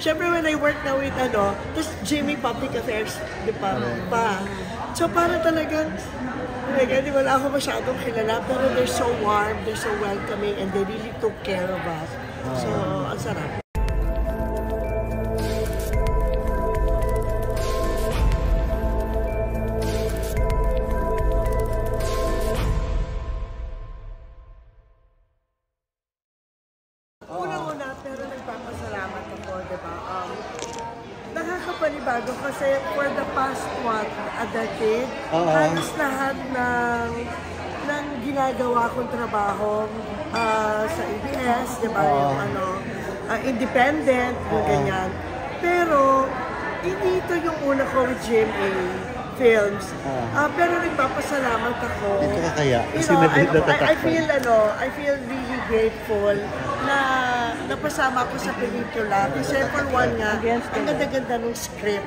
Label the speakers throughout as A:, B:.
A: syempre when I work now with tapos GMA Public Affairs Department pa. So parang talagang, di wala ako masyadong kilala, pero they're so warm, they're so welcoming, and they really took care of us. So, ang sarap. Una-una, pero nagpapasalamat ako, diba? Nakakapanibago kasi for the past, a decade, halos lahat ng ginagawa kong trabaho sa ABS, diba? Yung independent, yung ganyan. Pero, hindi ito yung una ko with GMA Films. Pero nagpapasalamat ako.
B: Dito ka kaya?
A: I feel really grateful na napasama ko sa pelikula. Kasi for one nga, ang ganda-ganda ng script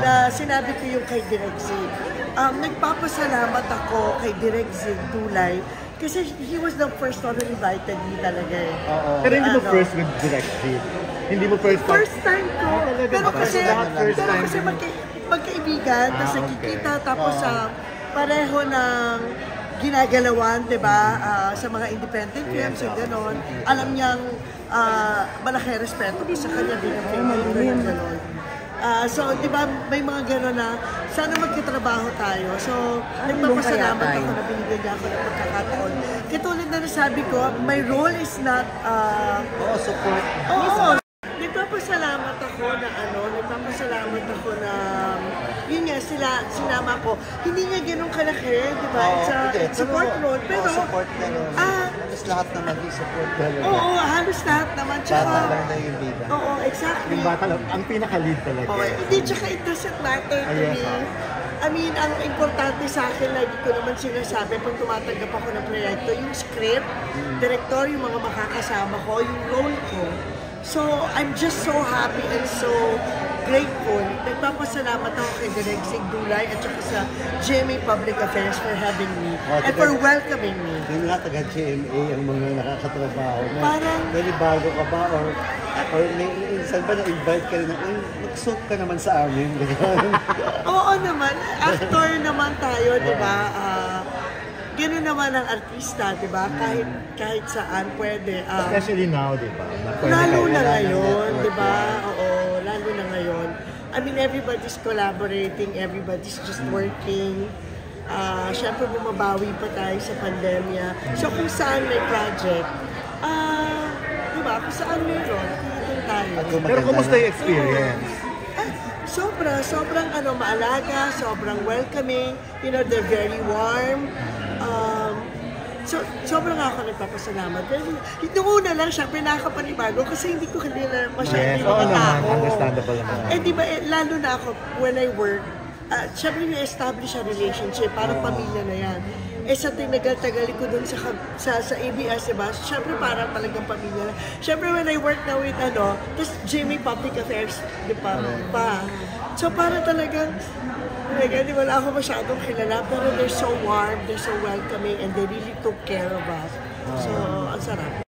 A: na sinabi ko yung kay Direk Zig. Nagpapasalamat ako kay Direk Zig Dulay kasi he was the first one who invited me talaga eh.
B: Pero hindi mo first with Direk Zig? Hindi mo first time?
A: First time ko. Pero kasi magkaibigan, tapos nakikita, tapos pareho ng ginagalawan, diba? Sa mga independent films, yung gano'n. Alam niyang malaki respeto ko sa kanya din ang filmmaker ng gano'n. So, diba, may mga gano'n na sana magkitrabaho tayo. So, nagpapasalamat ako na binigyan niya ako ng pagkakataon. Katulad na nasabi ko, my role is not...
B: support.
A: Oo. Nagpapasalamat ako na yun nga, sinama ko. Hindi niya ganun kalaki, di ba? It's support role, pero...
B: support na yun. Halos lahat naman i-support na yun.
A: Oo, halos lahat naman.
B: Bata lang na yung bida.
A: Oo, exactly.
B: Yung bata lang, ang pinaka-lead talaga.
A: Okay, hindi, tsaka it doesn't matter to me. I mean, ang importante sa akin, lagi ko naman sinasabi pag tumatanggap ako ng proyekto, yung script, director, yung mga makakasama ko, yung role ko. So, I'm just so happy and so grateful. Nagpapasalamat ako kay Direk Zig Dulay at saka sa GMA Public Affairs for having me and for welcoming me.
B: Yung lahat taga-GMA ang mga nakakatrabaho.
A: Parang...
B: bago ka ba? Or minsan ba na-invite ka rin na, mag-suit ka naman sa amin?
A: Oo naman. Actor naman tayo, di ba? Gano'n naman ang artista, di ba? Kahit saan pwede.
B: Especially now, di ba?
A: Lalo na ngayon, di ba? Oo, lalo na ngayon. I mean, everybody's collaborating, everybody's just working. Siyempre, bumabawi pa tayo sa pandemya. So, kung saan may project, di ba? Kung saan meron, kung tayo.
B: Pero kumusta yung experience?
A: Sobrang maalaga, sobrang welcoming. You know, they're very warm. So, sobrang ako nagpapasalamat. Noong una lang, syempre nakakapanibago kasi hindi ko kanila masyadong mga tao.
B: Understandable naman.
A: Di ba, lalo na ako, when I work, syempre yung establish a relationship, parang pamilya na yan. Sa tinagal-tagal ko dun sa ABS, diba? Syempre parang talagang pamilya na. Syempre when I work now with tapos GMA Public Affairs Department pa. So parang talagang, di wala ako masyadong kilala, pero they're so warm, they're so welcoming, and they really took care of us. So, ang sarap.